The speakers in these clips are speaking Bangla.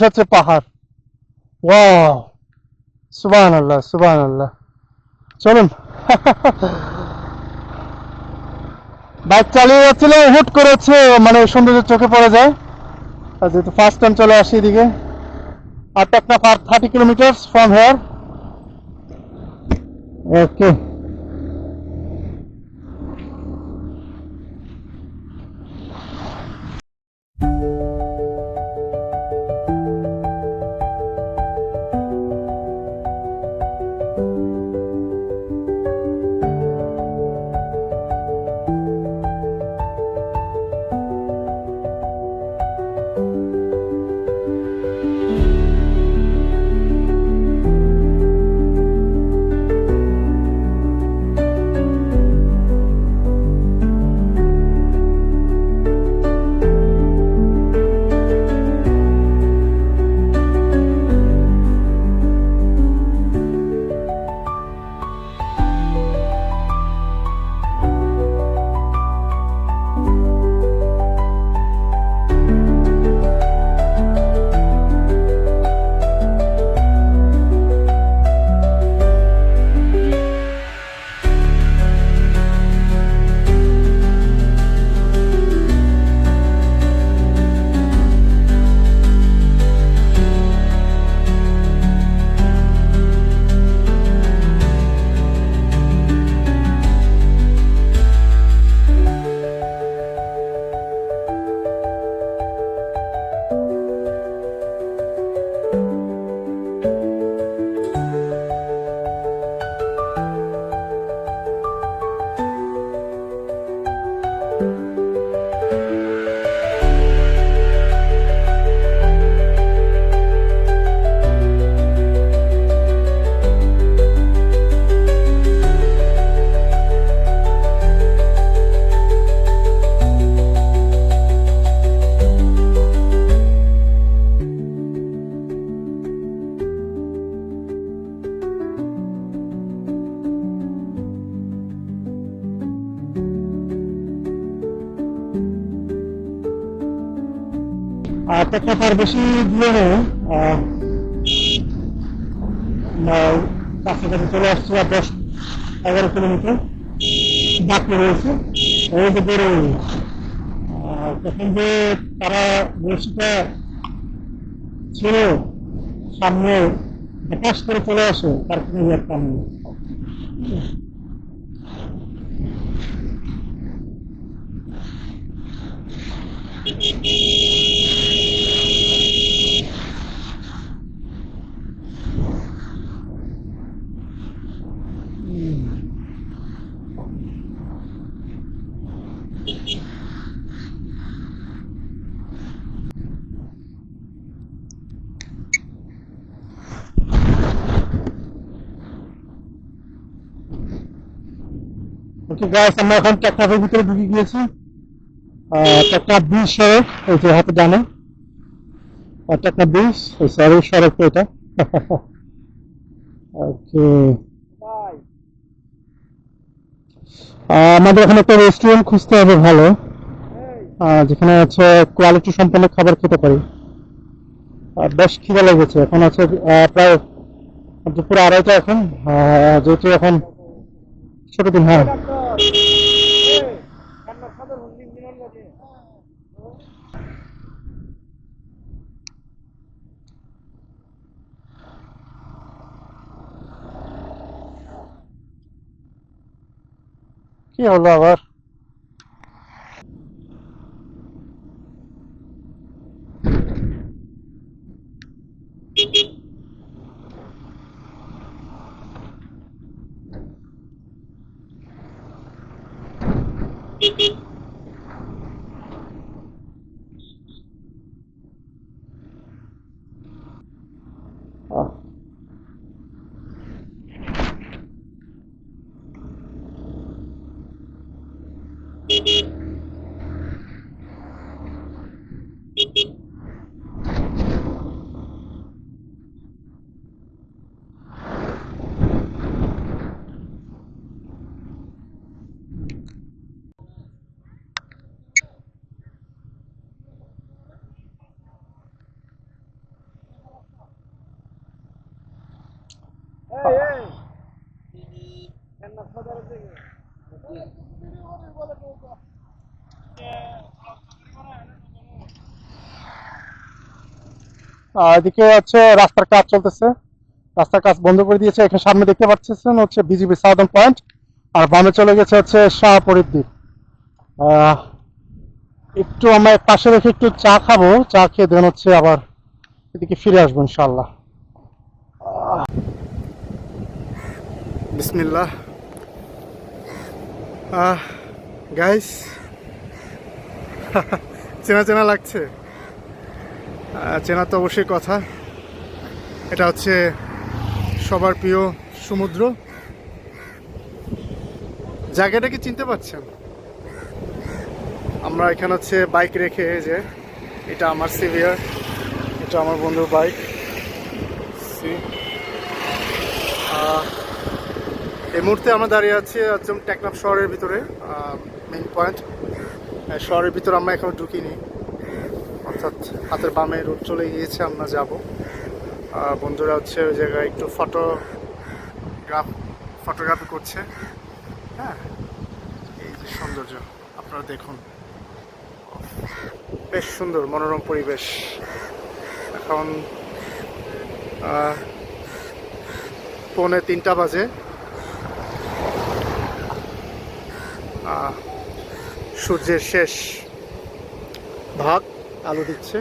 হচ্ছে পাহাড়। ওয়াও, সুবহানাল্লাহ সুবহানাল্লাহ। চলুন। বাইক চালিয়ে যাচ্ছিলাম, হুট করেছে মানে সৌন্দর্য চোখে পড়ে যায়। আর যেহেতু ফার্স্ট টাইম চলে আসি এদিকে, আর টেকনাফ আর 30 কিলোমিটার ফ্রম হেয়ার। ওকে। আর টেকনাফ আর বেশি দূরে নেই, কাছাকাছি চলে আসছে। আর 10-11 কিলোমিটার বাকি রয়েছে। এই যে বেরো, তখন যে তারা বৃষ্টিটা ছিল সামনে হতাশ করে চলে আসে, তার কোনো একটা নেই। ওকে গাইস, আমরা এখন টেকনাফের ভিতরে ঢুকে গিয়েছি। টেকনাফ ব্রিজ সড়ক, এই যে হাতে ডানে টেকনাফ ব্রিজ, সরি সড়ক তো এটা। ওকে। আমাদের এখানে একটা রেস্টুরেন্ট খুঁজতে হবে ভালো, যেখানে হচ্ছে কোয়ালিটি সম্পন্ন খাবার খেতে পারি। বেশ খিদে লেগেছে, এখন আছে প্রায় দুপুর 2:30 এখন। যেহেতু এখন ছোট দিন, হ্যাঁ। কি হলো আবার? আহ, এদিকে হচ্ছে রাস্তার কাজ চলতেছে, রাস্তার কাজ বন্ধ করে দিয়েছে। এখানে সামনে দেখতে পাচ্ছেন হচ্ছে বিজিবি সাউদার্ন পয়েন্ট, আর বামে চলে গেছে হচ্ছে শাহপুরের দিক। একটু আমরা পাশে রেখে একটু চা খাবো, চা খেয়ে দেন হচ্ছে আবার এদিকে ফিরে আসবো ইনশাল্লাহ। বিসমিল্লাহ। গাইস, চেনা চেনা লাগছে। চেনা তো অবশ্যই কথা। এটা হচ্ছে সবার প্রিয় সমুদ্র। জায়গাটা কি চিনতে পারছেন? আমরা এখানে হচ্ছে বাইক রেখে, যে এটা আমার সিভিয়ার, এটা আমার বন্ধুর বাইক। এই মুহূর্তে আমরা দাঁড়িয়ে আছি একদম টেকনাফ শহরের ভিতরে, মেইন পয়েন্ট। শহরের ভিতরে আমরা এখনো ঢুকিনি, অর্থাৎ হাতের বামে রোড চলে গিয়েছে, আমরা যাব। বন্ধুরা হচ্ছে ওই জায়গায় একটু ফটোগ্রাফি করছে। হ্যাঁ, এই যে সৌন্দর্য আপনারা দেখুন, বেশ সুন্দর মনোরম পরিবেশ। এখন 2:45 বাজে। সূর্যের শেষ ভাগ আলো দিচ্ছে।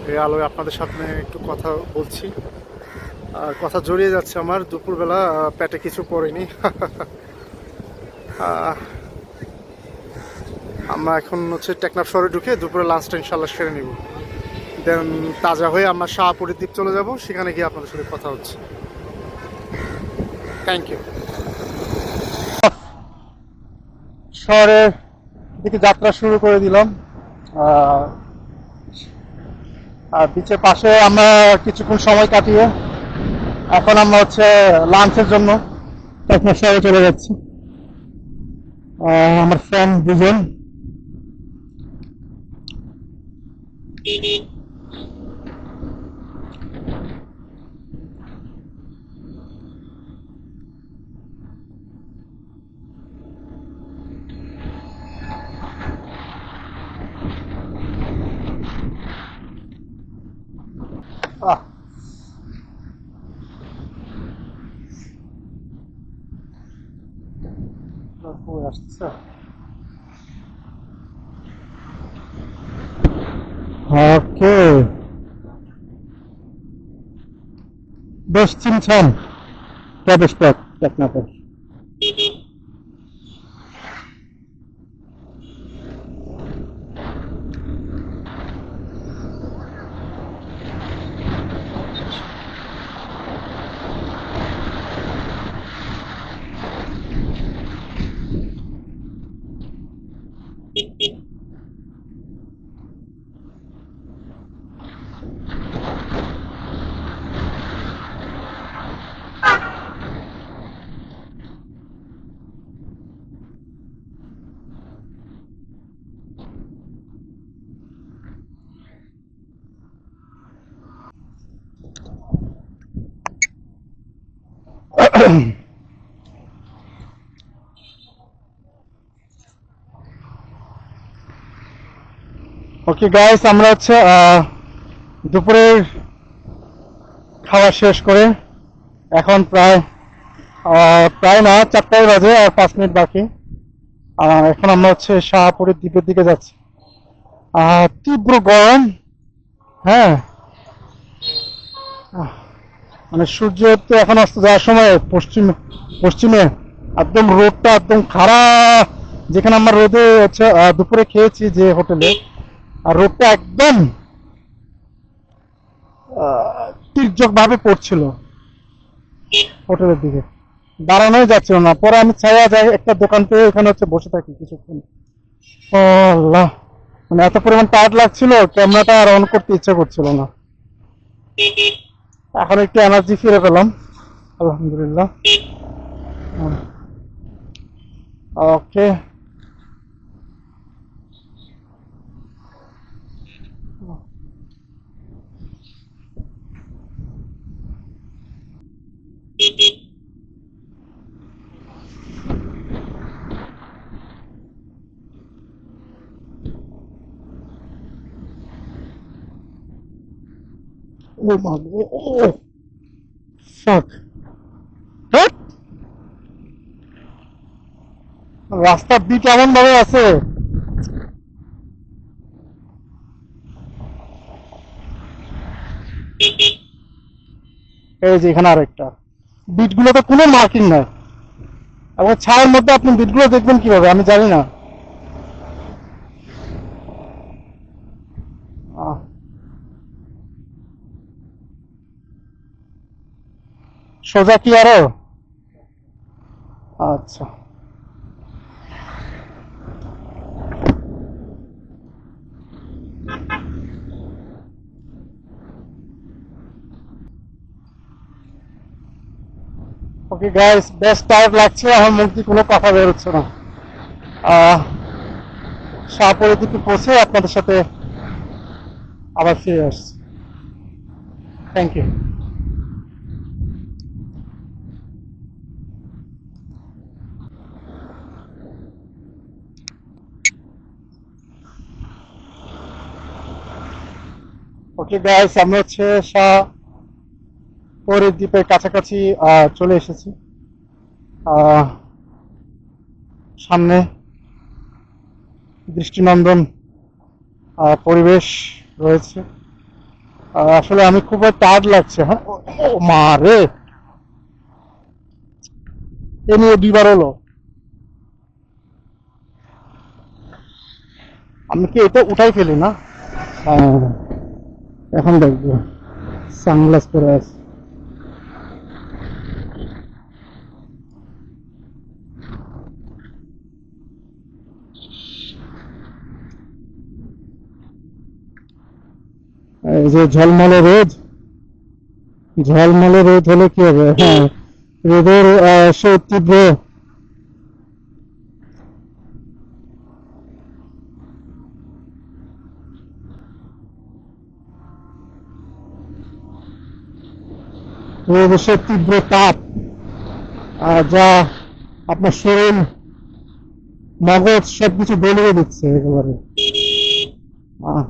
এই আলোয় আপনাদের সামনে একটু কথা বলছি, আর কথা জড়িয়ে যাচ্ছে আমার। দুপুরবেলা পেটে কিছু পড়েনি। আমরা এখন হচ্ছে টেকনাফ শহরে ঢুকে দুপুরে লাঞ্চটা ইনশাল্লাহ সেরে নিব, দেন তাজা হয়ে আমরা শাহপুরের দ্বীপ চলে যাব, সেখানে গিয়ে আপনাদের সাথে কথা হচ্ছে। Thank you. শহরের দিকে যাত্রা শুরু করে দিলাম, আর বিচের পাশে আমরা কিছুক্ষণ সময় কাটিয়ে এখন আমরা হচ্ছে লাঞ্চের জন্য টেকনাফ শহরে চলে যাচ্ছি। আমার ফ্রেন্ড দুজন। আসছে ওকে, বেশ চিনছেন প্রবেশ পথ টেকনাফের। ওকে গাইস, আমরা হচ্ছে দুপুরের খাওয়া শেষ করে এখন প্রায় প্রায় না 4টাই বাজে, আর 5 মিনিট বাকি। এখন আমরা হচ্ছে শাহপুরের দ্বীপের দিকে যাচ্ছি। তীব্র গরম, হ্যাঁ, মানে সূর্য তো এখন অস্ত যাওয়ার সময় পশ্চিমে একদম রোদটা একদম খারাপ। যেখানে আমরা রোদে হচ্ছে দুপুরে খেয়েছি যে হোটেলে, আর রোদটা একদম তীর্যক ভাবে পড়ছিল হোটেলের দিকে, দাঁড়ানোই যাচ্ছিল না। পরে আমি ছায়া যাই একটা দোকান পেয়ে এখানে হচ্ছে বসে থাকি কিছুক্ষণ। ও আল্লাহ, মানে এত পরিমাণ টায়ার্ড লাগছিল, ক্যামেরাটা আর অন করতে ইচ্ছা করছিল না। এখন একটু এনার্জি ফিরে পেলাম, আলহামদুলিল্লাহ। ওকে, Oh my God. Oh, fuck. What? রাস্তার দিক এমন ভাবে আছে, এই যে এখানে আরেকটা। বিটগুলোতে কোনো মার্কিং নাই, এবং ছায়ের মধ্যে আপনি বিটগুলো দেখবেন কিভাবে আমি জানি না। আহ, সোজা কি আরো? আচ্ছা, ওকে গাইস, বেশ টায়ার্ড লাগছে, আমার মুখ দিয়ে কোনো কথা বেরোচ্ছে না। আহ শাহপুরের দিকে পৌঁছে আপনাদের সাথে আবার ফিরে আসছি। Thank you. ওকে গাইস, আমরা হচ্ছে শাহপুরের দ্বীপের কাছাকাছি চলে এসেছি। আহ, সামনে দৃষ্টিনন্দন পরিবেশ রয়েছে। আসলে আমি খুব টায়ার্ড লাগছে। হ্যাঁ, ও মা রে, এ নিয়ে দুইবার হলো। আমি কি এটা উঠাই ফেলি না? হ্যাঁ, এখন দেখবো। সানগ্লাস পরে আছে। এই যে ঝলমলে রোদ, ঝলমলে রোদ হলে কি হবে? হ্যাঁ, রোদের সে তীব্র রোদের সে তীব্র তাপ, যা আপনার শরীর মগজ সবকিছু গলিয়ে দিচ্ছে একেবারে। আহ,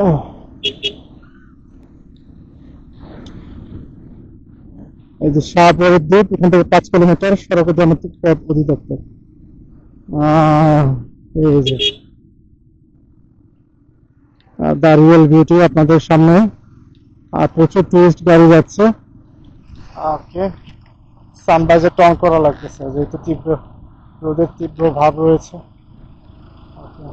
ওহ, এই যে শাহপুরের দ্বীপ, এখান থেকে 5 কিলোমিটার সড়ক জ্যামিতিক পথ অধিদপ্তর। আহ, এই যে দ্য রিয়েল বিউটি আপনাদের সামনে। আর প্রচুর টুরিস্ট গাড়ি যাচ্ছে। ওকে, সানরাইজারটা অন করা লাগতেছে যেহেতু তীব্র রোদের তীব্র ভাব রয়েছে। ওকে।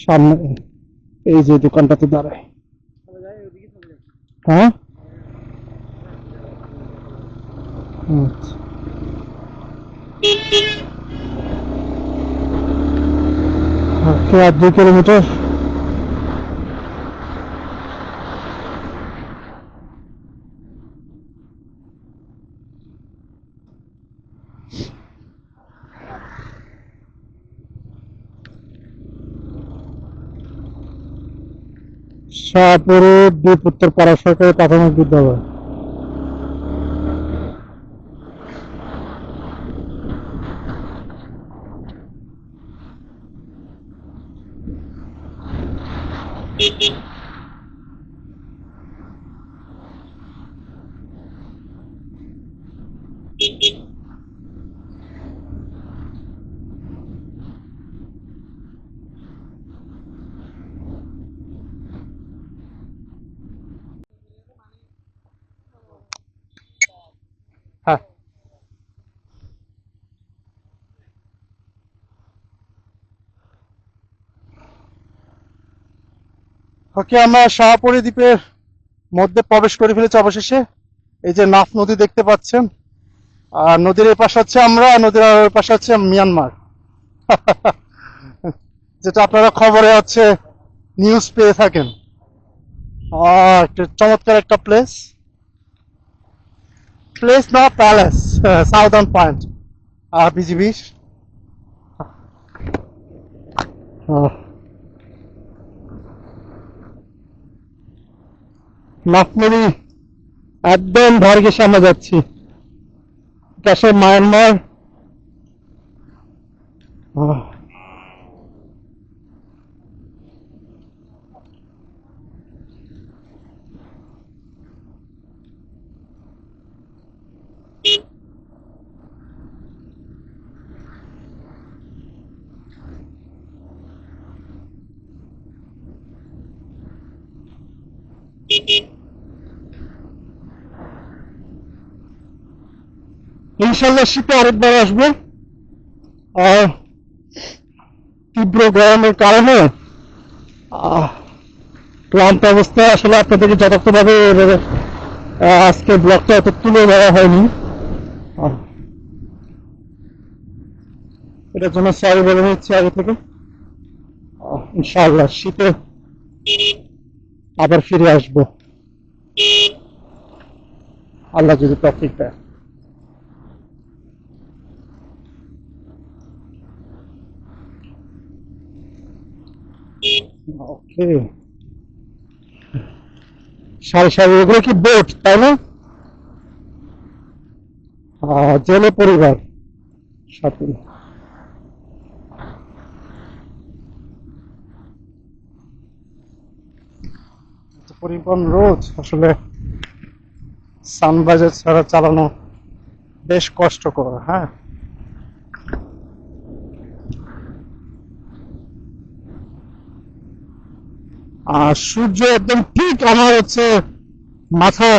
সামনে এই যে দোকানটাতে দাঁড়ায়। হ্যাঁ আচ্ছা। ওকে, আর 2 কিলোমিটার। শাহপুরে দ্বীপ উত্তরপাড়া সরকারি প্রাথমিক বিদ্যালয়। হ্যাঁ, ওকে, আমরা শাহপুরী দ্বীপের মধ্যে প্রবেশ করে ফেলেছি অবশেষে। এই যে নাফ নদী দেখতে পাচ্ছেন, আর নদীর এই পাশে হচ্ছে আমরা, নদীর আর ওই পাশে হচ্ছে মিয়ানমার। যেটা আপনারা খবরে হচ্ছে নিউজ পেয়ে থাকেন। একটা চমৎকার একটা প্লেস, প্লেস না palace, southern point BGB. Naf নদী একদম ধার ঘেঁষে আমরা যাচ্ছি, পাশে মায়ানমার। আহ, ইনশাল্লাহ শীতে আরেকবার আসবো। আর তীব্র গরমের কারণে ক্লান্ত অবস্থায় আসলে আপনাদেরকে যথার্থভাবে আজকে ব্লগটা এত তুলে ধরা হয়নি। আহ, এটার জন্য সরি বলে নিচ্ছি আগে থেকে। ইনশাআল্লাহ শীতে আবার ফিরে আসবো, আল্লাহ যদি তৌফিক দেয়। ওকে, সারি সারি এগুলো কি বোট তাই না? জেলে পরিবার সাথে। পরিবহন রোজ আসলে সানবাজার ছাড়া চালানো বেশ কষ্টকর। হ্যাঁ, আর সূর্য একদম ঠিক আমার হচ্ছে মাথা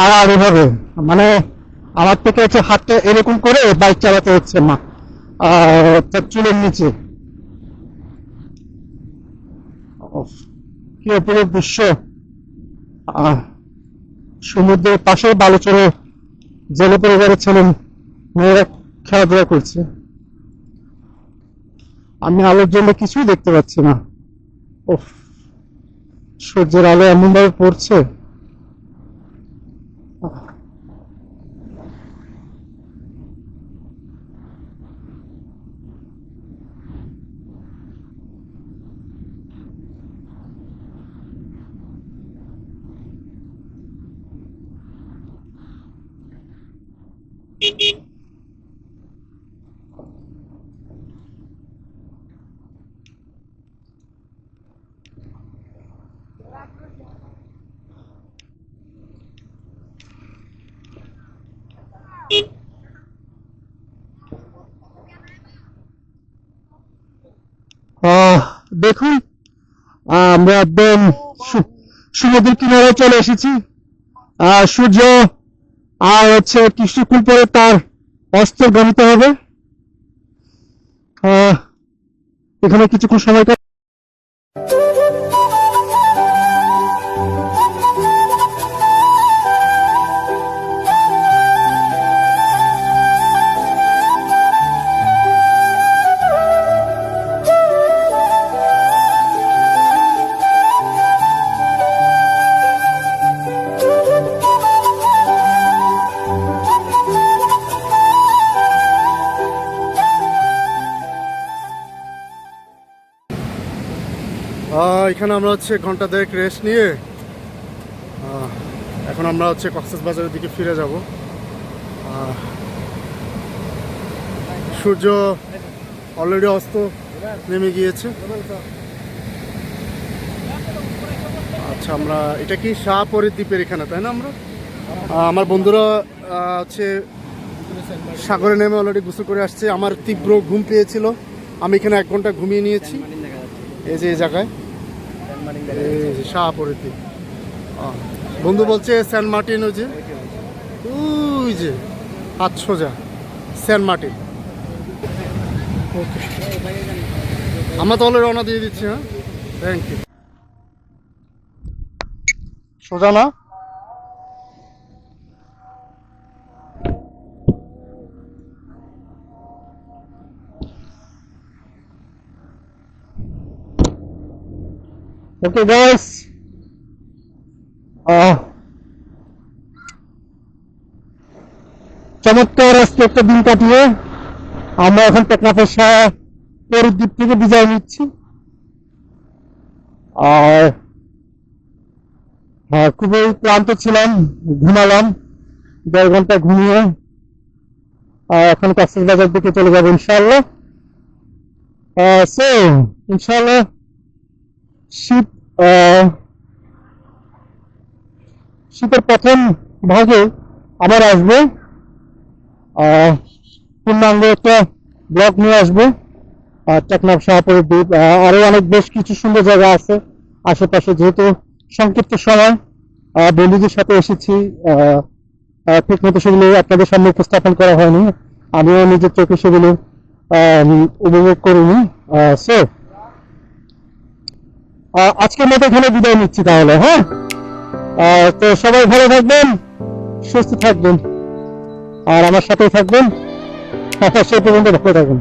আর এভাবে, মানে আমার থেকে হচ্ছে হাতটা এরকম করে বাইক চালাতে হচ্ছে মা, তার চুলের নিচে। উফ, কি অপূর্ব দৃশ্য। আহ, সমুদ্রের পাশে বালুচরে জেলে পরিবারের ছেলে মেয়েরা খেলাধুলা করছে। আমি আলোর জন্য কিছুই দেখতে পাচ্ছি না। উফ, সূর্যের আলো এমন ভাবে পড়ছে। দেখুন, আমরা একদম সমুদ্রের কিনারে চলে এসেছি। সূর্য আর হচ্ছে কিছুক্ষণ পরে তার অস্ত গণিত হবে। এখানে কিছুক্ষণ সময় এখানে আমরা হচ্ছে ঘন্টা দেড়েক রেস্ট নিয়ে এখন আমরা হচ্ছে কক্সবাজারের দিকে ফিরে যাব। সূর্য অলরেডি অস্ত নেমে গিয়েছে। আচ্ছা, আমরা এটা কি শাহপরী দ্বীপের এখানে, তাই না? আমরা আমার বন্ধুরা হচ্ছে সাগরে নেমে অলরেডি গোসল করে আসছে। আমার তীব্র ঘুম পেয়েছিল, আমি এখানে 1 ঘন্টা ঘুমিয়ে নিয়েছি। এই যে এই জায়গায় শাহপরী দ্বীপ। বন্ধু বলছে সেন্ট মার্টিন, ওই যে হাত সোজা সেন্ট মার্টিন। ওকে, আমরা তাহলে রওনা দিয়ে দিচ্ছি। হ্যাঁ, থ্যাংক ইউ। সোজা না? Okay guys, চমৎকার আজকে একটা দিন কাটিয়ে আমরা এখন টেকনাফের শাহপরী দ্বীপ থেকে বিদায় নিচ্ছি। আর খুবই ক্লান্ত ছিলাম, ঘুমালাম 1.5 ঘন্টা ঘুমিয়ে এখন কক্সবাজার দিকে চলে যাবো ইনশাআল্লাহ। সো ইনশাআল্লাহ শীতের প্রথম ভাগে আবার আসবো, পূর্ণাঙ্গ একটা ব্লগ নিয়ে আসবো। টেকনাফ শাহপরী দ্বীপ আরো অনেক বেশ কিছু সুন্দর জায়গা আছে আশেপাশে। যেহেতু সংক্ষিপ্ত সময় বন্ধুদের সাথে এসেছি, ঠিক মতো সেগুলো আপনাদের সামনে উপস্থাপন করা হয়নি, আমিও নিজের চোখে সেগুলো উপভোগ করিনি। সো আজকের মতো এখানে বিদায় নিচ্ছি তাহলে। হ্যাঁ, তো সবাই ভালো থাকবেন, সুস্থ থাকবেন, আর আমার সাথেই থাকবেন। সেই পর্যন্ত ভালো থাকবেন।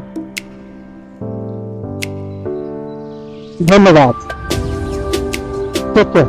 ধন্যবাদ। Take care.